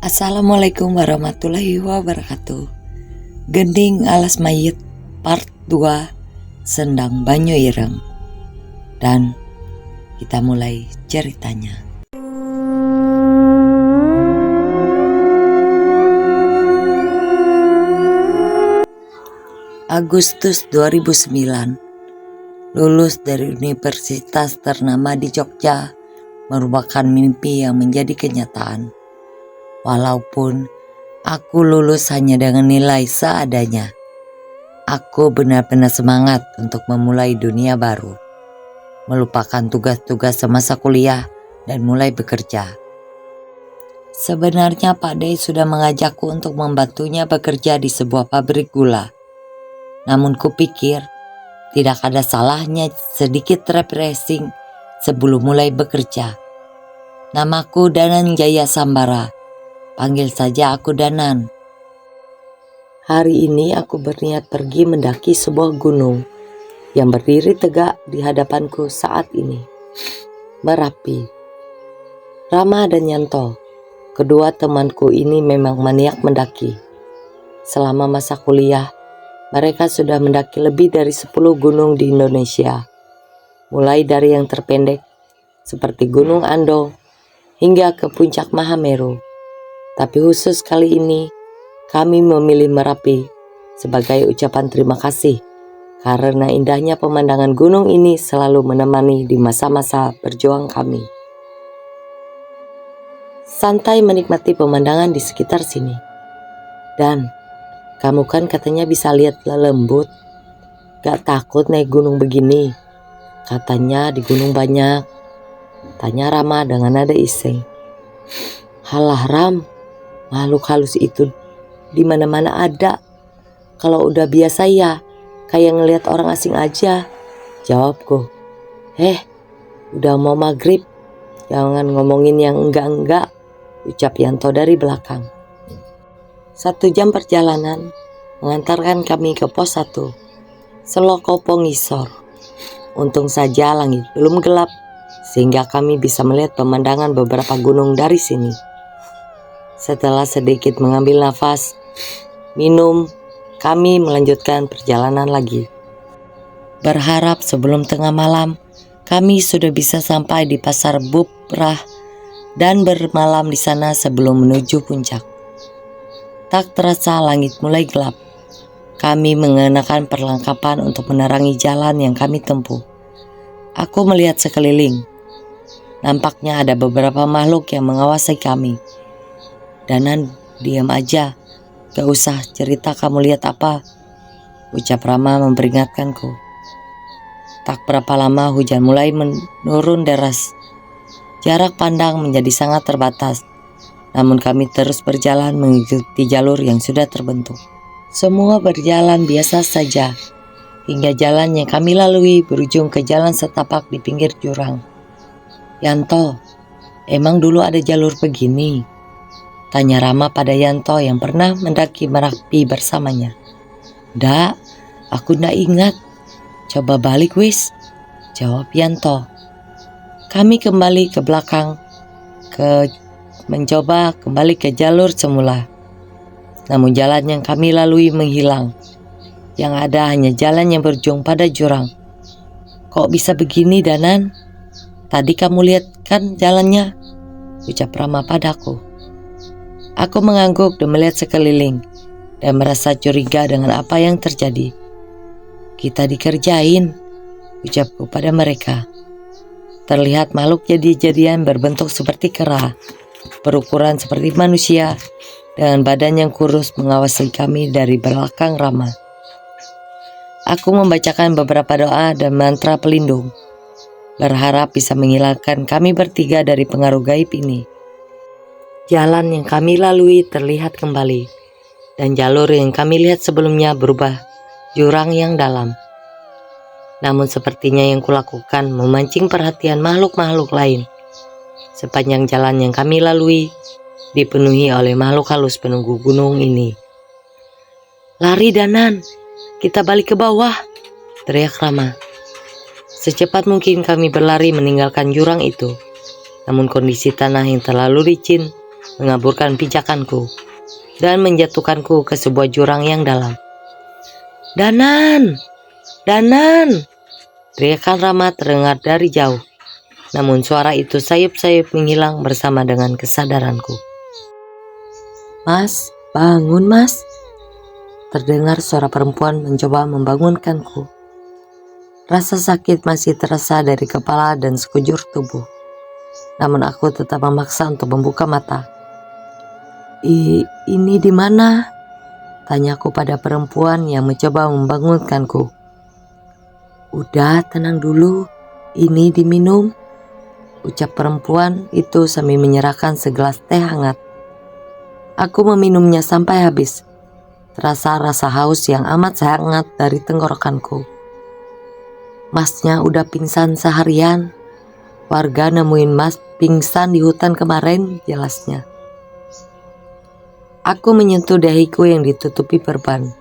Assalamualaikum warahmatullahi wabarakatuh. Gending Alas Mayit part 2 Sendang Banyu Ireng. Dan kita mulai ceritanya. Agustus 2009, lulus dari universitas ternama di Jogja merupakan mimpi yang menjadi kenyataan. Walaupun aku lulus hanya dengan nilai seadanya, aku benar-benar semangat untuk memulai dunia baru, melupakan tugas-tugas semasa kuliah dan mulai bekerja. Sebenarnya Pak Dey sudah mengajakku untuk membantunya bekerja di sebuah pabrik gula. Namun kupikir tidak ada salahnya sedikit refreshing sebelum mulai bekerja. Namaku Danan Jaya Sambara. Panggil saja aku Danan. Hari ini aku berniat pergi mendaki sebuah gunung yang berdiri tegak di hadapanku saat ini. Merapi. Rama dan Yanto, kedua temanku ini memang maniak mendaki. Selama masa kuliah, mereka sudah mendaki lebih dari 10 gunung di Indonesia. Mulai dari yang terpendek seperti Gunung Andong hingga ke puncak Mahameru. Tapi khusus kali ini, kami memilih Merapi sebagai ucapan terima kasih karena indahnya pemandangan gunung ini selalu menemani di masa-masa berjuang kami. Santai menikmati pemandangan di sekitar sini. Dan, kamu kan katanya bisa lihat lelembut. Gak takut naik gunung begini? Katanya di gunung banyak. Tanya Rama dengan nada iseng. Halah Ram, makhluk halus itu di mana-mana ada. Kalau udah biasa ya, kayak ngelihat orang asing aja, jawabku. Udah mau maghrib, jangan ngomongin yang enggak-enggak, ucap Yanto dari belakang. 1 jam perjalanan mengantarkan kami ke pos 1, Selokopo Ngisor. Untung saja langit belum gelap, sehingga kami bisa melihat pemandangan beberapa gunung dari sini. Setelah sedikit mengambil nafas, minum, kami melanjutkan perjalanan lagi. Berharap sebelum tengah malam, kami sudah bisa sampai di Pasar Buprah dan bermalam di sana sebelum menuju puncak. Tak terasa langit mulai gelap. Kami mengenakan perlengkapan untuk menerangi jalan yang kami tempuh. Aku melihat sekeliling. Nampaknya ada beberapa makhluk yang mengawasi kami. Danan, diam aja. Gak usah cerita kamu lihat apa, ucap Rama memperingatkanku. Tak berapa lama hujan mulai menurun deras. Jarak pandang menjadi sangat terbatas. Namun kami terus berjalan mengikuti jalur yang sudah terbentuk. Semua berjalan biasa saja. Hingga jalan yang kami lalui berujung ke jalan setapak di pinggir jurang. Yanto, emang dulu ada jalur begini? Tanya Rama pada Yanto yang pernah mendaki Merapi bersamanya. Dak, aku ndak ingat. Coba balik wis, jawab Yanto. Kami kembali ke belakang, mencoba kembali ke jalur semula. Namun jalan yang kami lalui menghilang. Yang ada hanya jalan yang berujung pada jurang. Kok bisa begini Danan? Tadi kamu lihat kan jalannya? Ucap Rama padaku. Aku mengangguk dan melihat sekeliling dan merasa curiga dengan apa yang terjadi. Kita dikerjain, ucapku pada mereka. Terlihat makhluk jadi-jadian berbentuk seperti kera, berukuran seperti manusia, dengan badan yang kurus mengawasi kami dari belakang Rama. Aku membacakan beberapa doa dan mantra pelindung, berharap bisa menghilangkan kami bertiga dari pengaruh gaib ini. Jalan yang kami lalui terlihat kembali, dan jalur yang kami lihat sebelumnya berubah jurang yang dalam. Namun sepertinya yang kulakukan memancing perhatian makhluk-makhluk lain. Sepanjang jalan yang kami lalui dipenuhi oleh makhluk halus penunggu gunung ini. Lari Danan, kita balik ke bawah, teriak Rama. Secepat mungkin kami berlari meninggalkan jurang itu. Namun kondisi tanah yang terlalu licin mengaburkan pijakanku dan menjatuhkanku ke sebuah jurang yang dalam. "Danan! Danan!" teriakan Rama terdengar dari jauh. Namun suara itu sayup-sayup menghilang bersama dengan kesadaranku. "Mas, bangun mas!" Terdengar suara perempuan mencoba membangunkanku. Rasa sakit masih terasa dari kepala dan sekujur tubuh. Namun aku tetap memaksa untuk membuka mata. Ini di mana?" tanyaku pada perempuan yang mencoba membangunkanku. "Udah, tenang dulu. Ini diminum," ucap perempuan itu sambil menyerahkan segelas teh hangat. Aku meminumnya sampai habis. Terasa rasa haus yang amat sangat dari tenggorokanku. "Masnya udah pingsan seharian. Warga nemuin mas pingsan di hutan kemarin," jelasnya. Aku menyentuh dahiku yang ditutupi perban.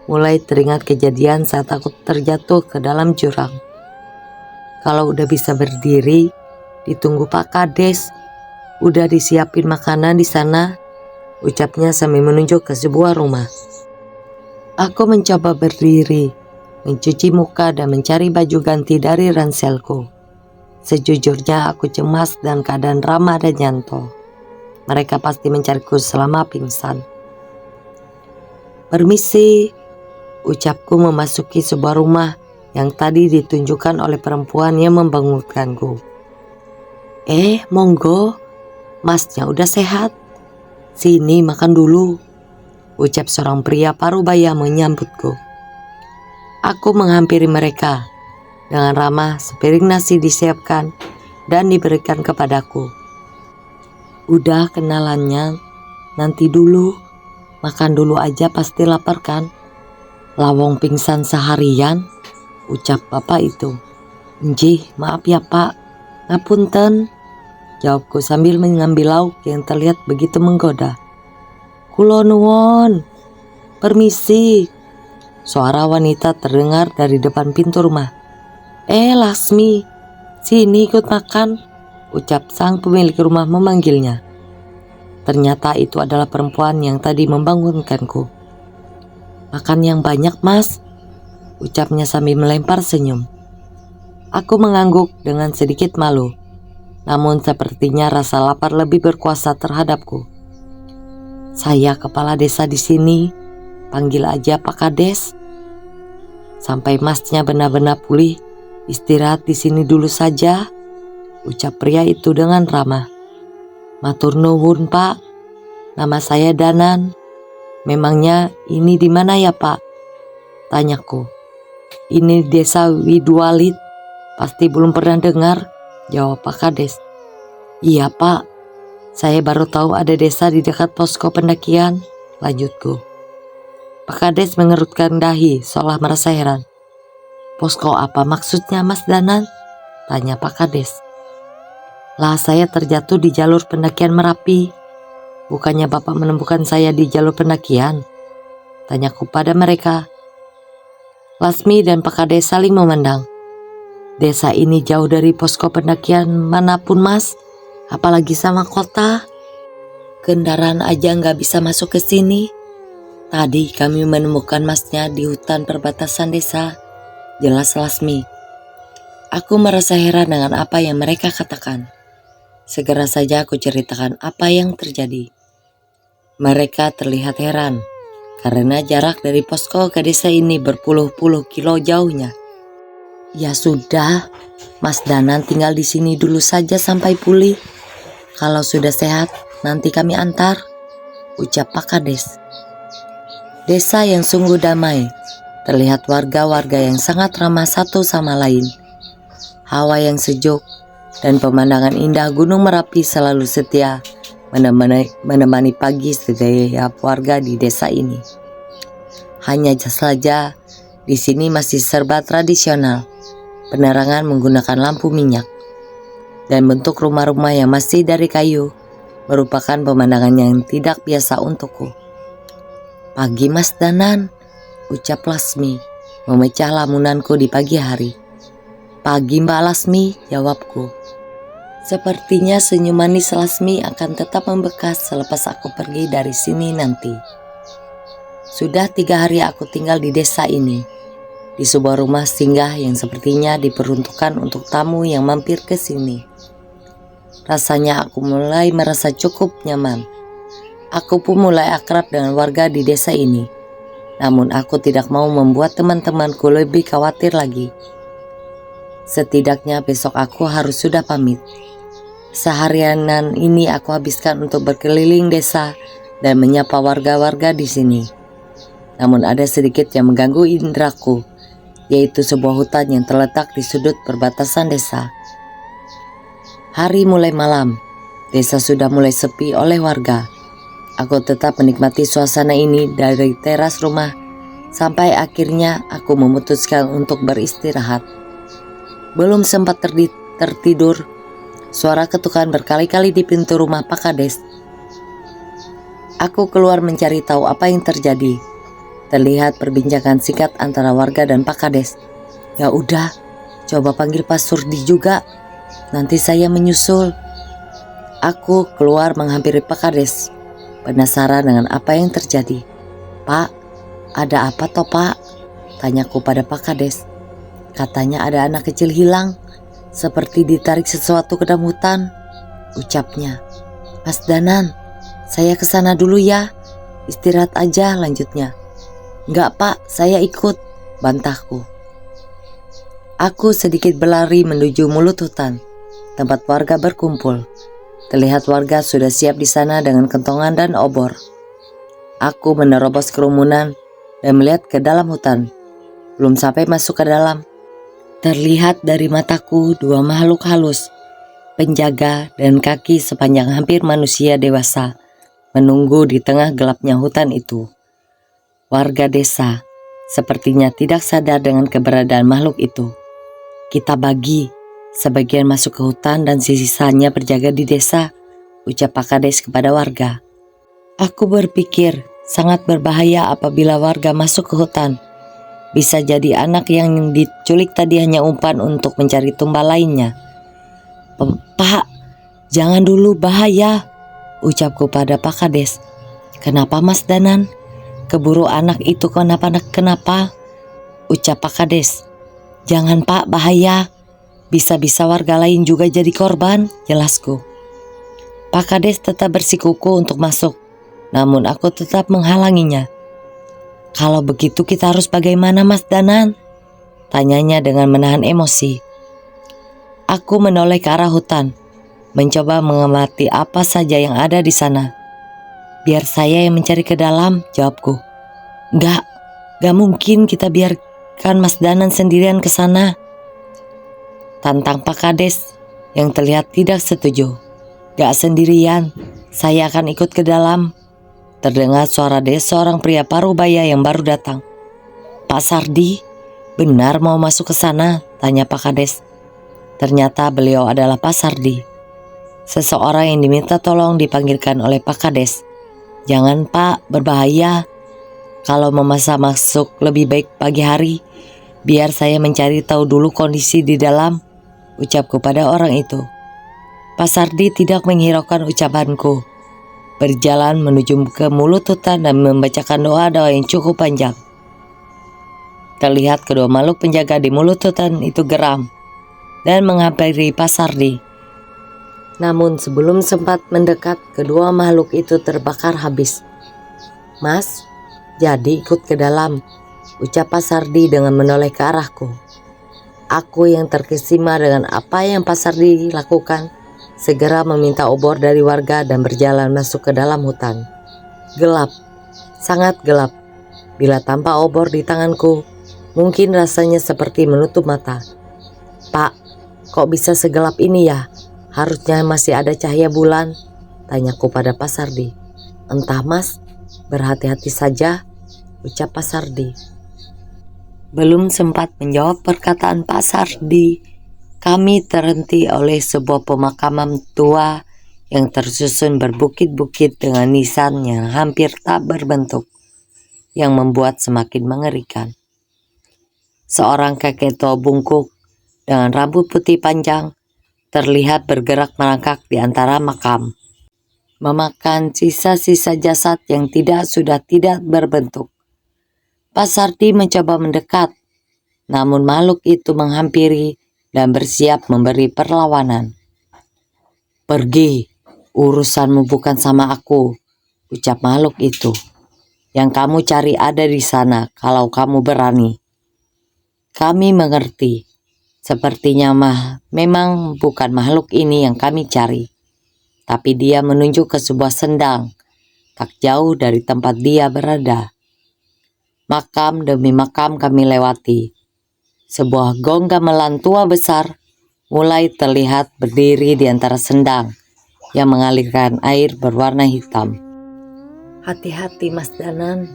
Mulai teringat kejadian saat aku terjatuh ke dalam jurang. "Kalau udah bisa berdiri, ditunggu Pak Kades. Udah disiapin makanan di sana," ucapnya sambil menunjuk ke sebuah rumah. Aku mencoba berdiri, mencuci muka dan mencari baju ganti dari ranselku. Sejujurnya aku cemas dan keadaan Rama dan Yanto. Mereka pasti mencariku selama pingsan. "Permisi," ucapku memasuki sebuah rumah yang tadi ditunjukkan oleh perempuan yang membangunkanku. Monggo, masnya udah sehat. Sini makan dulu," ucap seorang pria parubaya menyambutku. Aku menghampiri mereka. Dengan ramah sepiring nasi disiapkan dan diberikan kepadaku. "Udah kenalannya, nanti dulu. Makan dulu aja, pasti lapar kan? Lawong pingsan seharian," ucap bapak itu. "Njih, maaf ya pak, ngapunten," jawabku sambil mengambil lauk yang terlihat begitu menggoda. "Kulo nuwun, permisi," suara wanita terdengar dari depan pintu rumah. Lasmi, sini ikut makan," ucap sang pemilik rumah memanggilnya. Ternyata itu adalah perempuan yang tadi membangunkanku. "Makan yang banyak mas," ucapnya sambil melempar senyum. Aku mengangguk dengan sedikit malu. Namun sepertinya rasa lapar lebih berkuasa terhadapku. "Saya kepala desa di sini, panggil aja Pak Kades. Sampai masnya benar-benar pulih, istirahat di sini dulu saja," ucap pria itu dengan ramah. "Matur nuwun pak, nama saya Danan. Memangnya ini di mana ya pak?" tanyaku. "Ini desa Widualit, pasti belum pernah dengar," jawab Pak Kades. "Iya pak, saya baru tahu ada desa di dekat posko pendakian," lanjutku. Pak Kades mengerutkan dahi seolah merasa heran. "Posko apa maksudnya Mas Danan?" tanya Pak Kades. "Lah saya terjatuh di jalur pendakian Merapi. Bukannya Bapak menemukan saya di jalur pendakian?" tanyaku pada mereka. Lasmi dan Pak Kades saling memandang. "Desa ini jauh dari posko pendakian manapun mas, apalagi sama kota. Kendaraan aja nggak bisa masuk ke sini. Tadi kami menemukan masnya di hutan perbatasan desa," jelas Lasmi. Aku merasa heran dengan apa yang mereka katakan. Segera saja aku ceritakan apa yang terjadi. Mereka terlihat heran karena jarak dari posko ke desa ini berpuluh-puluh kilo jauhnya. "Ya sudah, Mas Danan tinggal di sini dulu saja sampai pulih. Kalau sudah sehat, nanti kami antar," ucap Pak Kades. Desa yang sungguh damai, terlihat warga-warga yang sangat ramah satu sama lain. Hawa yang sejuk dan pemandangan indah Gunung Merapi selalu setia menemani pagi setiap warga di desa ini. Hanya saja di sini masih serba tradisional, penerangan menggunakan lampu minyak, dan bentuk rumah-rumah yang masih dari kayu merupakan pemandangan yang tidak biasa untukku. "Pagi Mas Danan," ucap Lasmi, memecah lamunanku di pagi hari. "Pagi Mbak Lasmi," jawabku. Sepertinya senyum manis Lasmi akan tetap membekas selepas aku pergi dari sini nanti. Sudah 3 hari aku tinggal di desa ini, di sebuah rumah singgah yang sepertinya diperuntukkan untuk tamu yang mampir ke sini. Rasanya aku mulai merasa cukup nyaman. Aku pun mulai akrab dengan warga di desa ini. Namun aku tidak mau membuat teman-temanku lebih khawatir lagi. Setidaknya besok aku harus sudah pamit. Seharianan ini aku habiskan untuk berkeliling desa dan menyapa warga-warga di sini. Namun ada sedikit yang mengganggu indraku, yaitu sebuah hutan yang terletak di sudut perbatasan desa. Hari mulai malam, desa sudah mulai sepi oleh warga. Aku tetap menikmati suasana ini dari teras rumah sampai akhirnya aku memutuskan untuk beristirahat. Belum sempat tertidur, suara ketukan berkali-kali di pintu rumah Pak Kades. Aku keluar mencari tahu apa yang terjadi. Terlihat perbincangan singkat antara warga dan Pak Kades. Ya udah, coba panggil Pak Surdi juga. Nanti saya menyusul. Aku keluar menghampiri Pak Kades, penasaran dengan apa yang terjadi. Pak, ada apa toh Pak? Tanyaku pada Pak Kades. Katanya ada anak kecil hilang, seperti ditarik sesuatu ke dalam hutan, ucapnya. Mas Danan, saya kesana dulu ya, istirahat aja, lanjutnya. Enggak Pak, saya ikut, bantahku. Aku sedikit berlari menuju mulut hutan, tempat warga berkumpul. Terlihat warga sudah siap di sana dengan kentongan dan obor. Aku menerobos kerumunan dan melihat ke dalam hutan. Belum sampai masuk ke dalam, terlihat dari mataku 2 makhluk halus, penjaga dan kaki sepanjang hampir manusia dewasa, menunggu di tengah gelapnya hutan itu. Warga desa sepertinya tidak sadar dengan keberadaan makhluk itu. Kita bagi, sebagian masuk ke hutan dan sisanya berjaga di desa, ucap Pak Kades kepada warga. Aku berpikir sangat berbahaya apabila warga masuk ke hutan. Bisa jadi anak yang diculik tadi hanya umpan untuk mencari tumbal lainnya. Pak, jangan dulu, bahaya, ucapku pada Pak Kades. Kenapa Mas Danan? Keburu anak itu kenapa? Ucap Pak Kades. Jangan Pak, bahaya. Bisa-bisa warga lain juga jadi korban, jelasku. Pak Kades tetap bersikuku untuk masuk, namun aku tetap menghalanginya. Kalau begitu kita harus bagaimana Mas Danan? Tanyanya dengan menahan emosi. Aku menoleh ke arah hutan, mencoba mengamati apa saja yang ada di sana. Biar saya yang mencari ke dalam, jawabku. Gak mungkin kita biarkan Mas Danan sendirian ke sana, tantang Pak Kades yang terlihat tidak setuju. Gak sendirian, saya akan ikut ke dalam. Terdengar suara seorang pria parubaya yang baru datang. Pak Sardi, benar mau masuk ke sana? Tanya Pak Kades. Ternyata beliau adalah Pak Sardi, seseorang yang diminta tolong dipanggilkan oleh Pak Kades. Jangan Pak, berbahaya. Kalau memaksa masuk lebih baik pagi hari, biar saya mencari tahu dulu kondisi di dalam, ucapku pada orang itu. Pak Sardi tidak menghiraukan ucapanku, berjalan menuju ke mulut hutan dan membacakan doa-doa yang cukup panjang. Terlihat kedua makhluk penjaga di mulut hutan itu geram dan menghampiri Pak Sardi. Namun sebelum sempat mendekat, kedua makhluk itu terbakar habis. Mas, jadi ikut ke dalam, ucap Pak Sardi dengan menoleh ke arahku. Aku yang terkesima dengan apa yang Pak Sardi lakukan, segera meminta obor dari warga dan berjalan masuk ke dalam hutan. Gelap, sangat gelap. Bila tanpa obor di tanganku, mungkin rasanya seperti menutup mata. Pak, kok bisa segelap ini ya? Harusnya masih ada cahaya bulan, tanyaku pada Pak Sardi. Entah Mas, berhati-hati saja, ucap Pak Sardi. Belum sempat menjawab perkataan Pak Sardi, kami terhenti oleh sebuah pemakaman tua yang tersusun berbukit-bukit dengan nisan yang hampir tak berbentuk, yang membuat semakin mengerikan. Seorang kakek tua bungkuk dengan rambut putih panjang terlihat bergerak merangkak di antara makam, memakan sisa-sisa jasad yang sudah tidak berbentuk. Pak Sardi mencoba mendekat, namun makhluk itu menghampiri dan bersiap memberi perlawanan. "Pergi, urusanmu bukan sama aku," ucap makhluk itu. "Yang kamu cari ada di sana kalau kamu berani." Kami mengerti. Sepertinya memang bukan makhluk ini yang kami cari. Tapi dia menunjuk ke sebuah sendang, tak jauh dari tempat dia berada. Makam demi makam kami lewati. Sebuah gong gamelan tua besar mulai terlihat berdiri di antara sendang yang mengalirkan air berwarna hitam. "Hati-hati Mas Danan,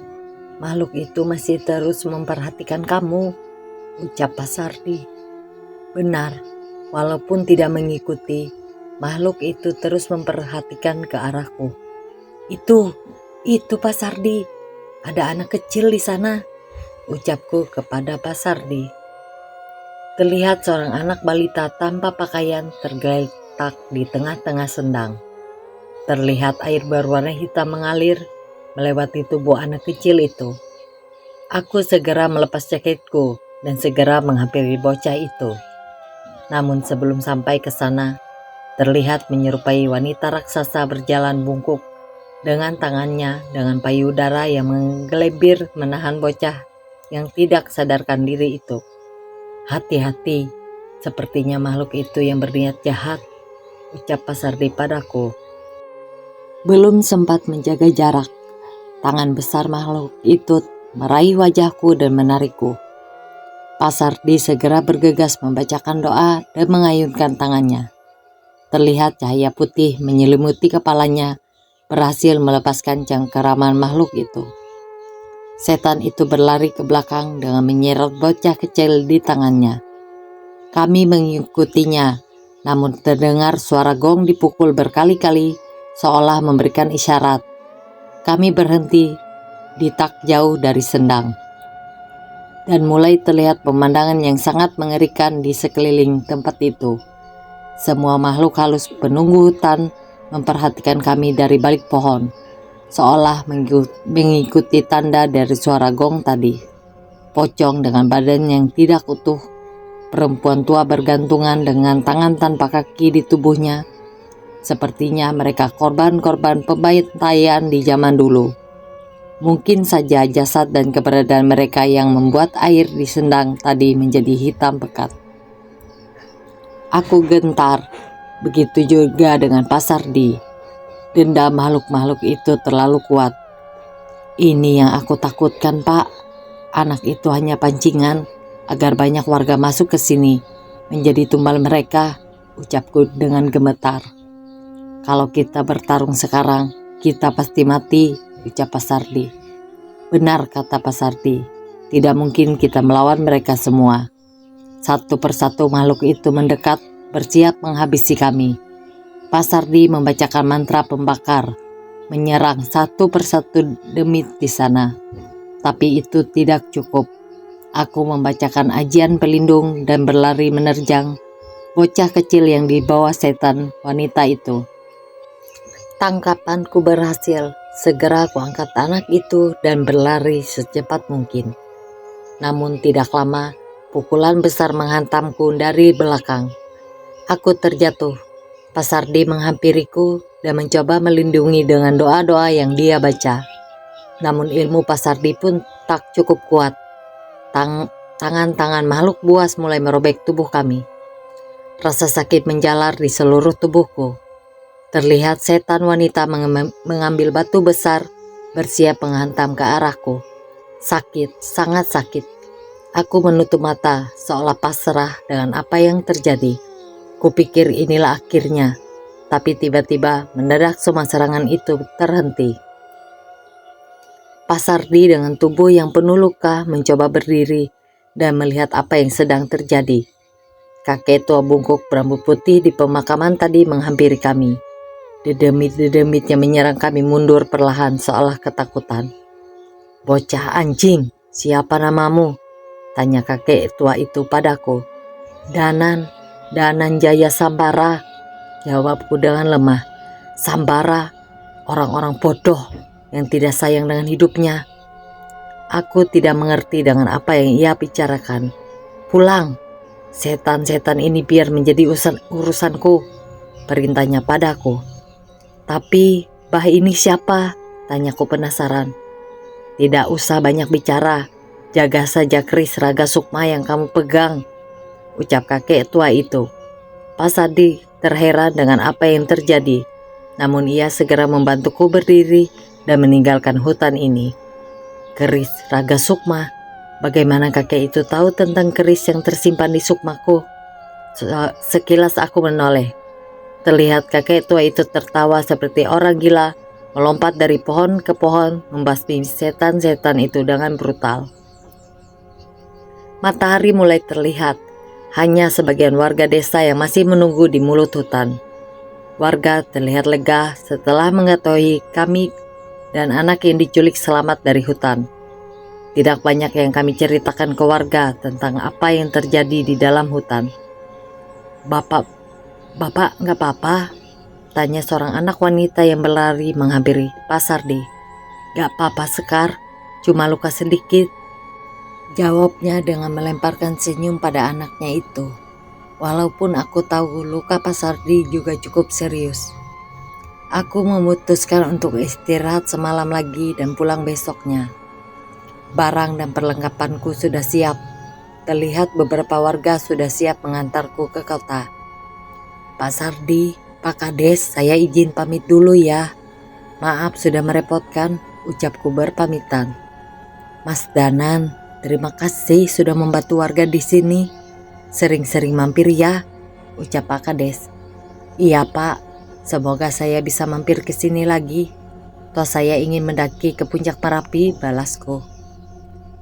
makhluk itu masih terus memperhatikan kamu," ucap Pak Sardi. Benar, walaupun tidak mengikuti, makhluk itu terus memperhatikan ke arahku. Itu Pak Sardi, ada anak kecil di sana," ucapku kepada Pak Sardi. Terlihat seorang anak balita tanpa pakaian tergeletak di tengah-tengah sendang. Terlihat air berwarna hitam mengalir melewati tubuh anak kecil itu. Aku segera melepas jaketku dan segera menghampiri bocah itu. Namun sebelum sampai ke sana, terlihat menyerupai wanita raksasa berjalan bungkuk dengan tangannya dengan payudara yang menggelembir menahan bocah yang tidak sadarkan diri itu. "Hati-hati, sepertinya makhluk itu yang berniat jahat," ucap Pak Sardi padaku. Belum sempat menjaga jarak, tangan besar makhluk itu meraih wajahku dan menarikku. Pak Sardi segera bergegas membacakan doa dan mengayunkan tangannya. Terlihat cahaya putih menyelimuti kepalanya, berhasil melepaskan cengkeraman makhluk itu. Setan itu berlari ke belakang dengan menyeret bocah kecil di tangannya. Kami mengikutinya, namun terdengar suara gong dipukul berkali-kali seolah memberikan isyarat. Kami berhenti di tak jauh dari sendang. Dan mulai terlihat pemandangan yang sangat mengerikan di sekeliling tempat itu. Semua makhluk halus penunggu hutan memperhatikan kami dari balik pohon, seolah mengikuti tanda dari suara gong tadi. Pocong dengan badan yang tidak utuh, perempuan tua bergantungan dengan tangan tanpa kaki di tubuhnya. Sepertinya mereka korban-korban pembantaian di zaman dulu. Mungkin saja jasad dan keberadaan mereka yang membuat air di sendang tadi menjadi hitam pekat. Aku gentar, begitu juga dengan Pak Sardi. Dendam makhluk-makhluk itu terlalu kuat. "Ini yang aku takutkan, Pak. Anak itu hanya pancingan agar banyak warga masuk ke sini, menjadi tumbal mereka," ucapku dengan gemetar. "Kalau kita bertarung sekarang, kita pasti mati," ucap Pak Sardi. "Benar," kata Pak Sardi. "Tidak mungkin kita melawan mereka semua." Satu persatu makhluk itu mendekat, bersiap menghabisi kami. Pak Sardi membacakan mantra pembakar, menyerang satu persatu demit di sana. Tapi itu tidak cukup. Aku membacakan ajian pelindung dan berlari menerjang bocah kecil yang dibawa setan wanita itu. Tangkapanku berhasil. Segera aku angkat anak itu dan berlari secepat mungkin. Namun tidak lama, pukulan besar menghantamku dari belakang. Aku terjatuh. Pak Sardi menghampiriku dan mencoba melindungi dengan doa-doa yang dia baca. Namun ilmu Pak Sardi pun tak cukup kuat. Tangan-tangan makhluk buas mulai merobek tubuh kami. Rasa sakit menjalar di seluruh tubuhku. Terlihat setan wanita mengambil batu besar, bersiap menghantam ke arahku. Sakit, sangat sakit. Aku menutup mata, seolah pasrah dengan apa yang terjadi. Kupikir inilah akhirnya, tapi tiba-tiba mendadak semua serangan itu terhenti. Pak Sardi dengan tubuh yang penuh luka mencoba berdiri dan melihat apa yang sedang terjadi. Kakek tua bungkuk berambut putih di pemakaman tadi menghampiri kami. Dedemit-dedemit yang menyerang kami mundur perlahan seolah ketakutan. "Bocah anjing, siapa namamu?" tanya kakek tua itu padaku. "Danan," Dananjaya Sambara, jawabku dengan lemah. Sambara, orang-orang bodoh yang tidak sayang dengan hidupnya. Aku tidak mengerti dengan apa yang ia bicarakan. Pulang, setan-setan ini biar menjadi urusanku, perintahnya padaku. Tapi bah ini siapa? Tanyaku penasaran. Tidak usah banyak bicara, jaga saja keris Raga Sukma yang kamu pegang, ucap kakek tua itu. Pak Sardi terheran dengan apa yang terjadi, namun ia segera membantuku berdiri dan meninggalkan hutan ini. Keris Raga Sukma, bagaimana kakek itu tahu tentang keris yang tersimpan di sukmaku? Sekilas aku menoleh. Terlihat kakek tua itu tertawa seperti orang gila, melompat dari pohon ke pohon, membasmi setan-setan itu dengan brutal. Matahari mulai terlihat, hanya sebagian warga desa yang masih menunggu di mulut hutan. Warga terlihat lega setelah mengetahui kami dan anak yang diculik selamat dari hutan. Tidak banyak yang kami ceritakan ke warga tentang apa yang terjadi di dalam hutan. Bapak nggak apa-apa? Tanya seorang anak wanita yang berlari menghampiri Pak Sardi. Gak apa-apa Sekar, cuma luka sedikit, jawabnya dengan melemparkan senyum pada anaknya itu. Walaupun aku tahu luka Pak Sardi juga cukup serius. Aku memutuskan untuk istirahat semalam lagi dan pulang besoknya. Barang dan perlengkapanku sudah siap. Terlihat beberapa warga sudah siap mengantarku ke kota. Pak Sardi, Pak Kades, saya izin pamit dulu ya. Maaf sudah merepotkan, ucapku berpamitan. Mas Danan, terima kasih sudah membantu warga di sini. Sering-sering mampir ya, ucap Pak Kades. Iya Pak. Semoga saya bisa mampir ke sini lagi. Toh saya ingin mendaki ke puncak Merapi, balasku.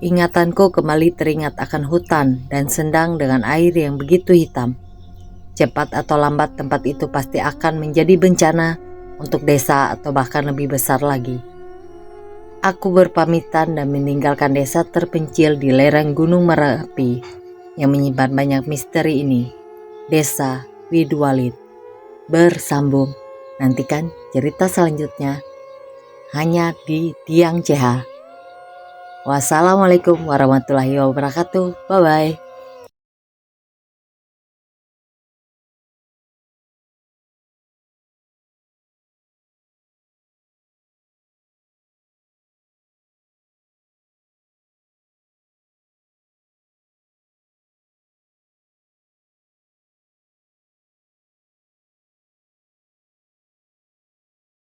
Ingatanku kembali teringat akan hutan dan sendang dengan air yang begitu hitam. Cepat atau lambat tempat itu pasti akan menjadi bencana untuk desa atau bahkan lebih besar lagi. Aku berpamitan dan meninggalkan desa terpencil di lereng Gunung Merapi yang menyimpan banyak misteri ini. Desa Widwalid. Bersambung, nantikan cerita selanjutnya hanya di Tiang CH. Wassalamualaikum warahmatullahi wabarakatuh. Bye bye.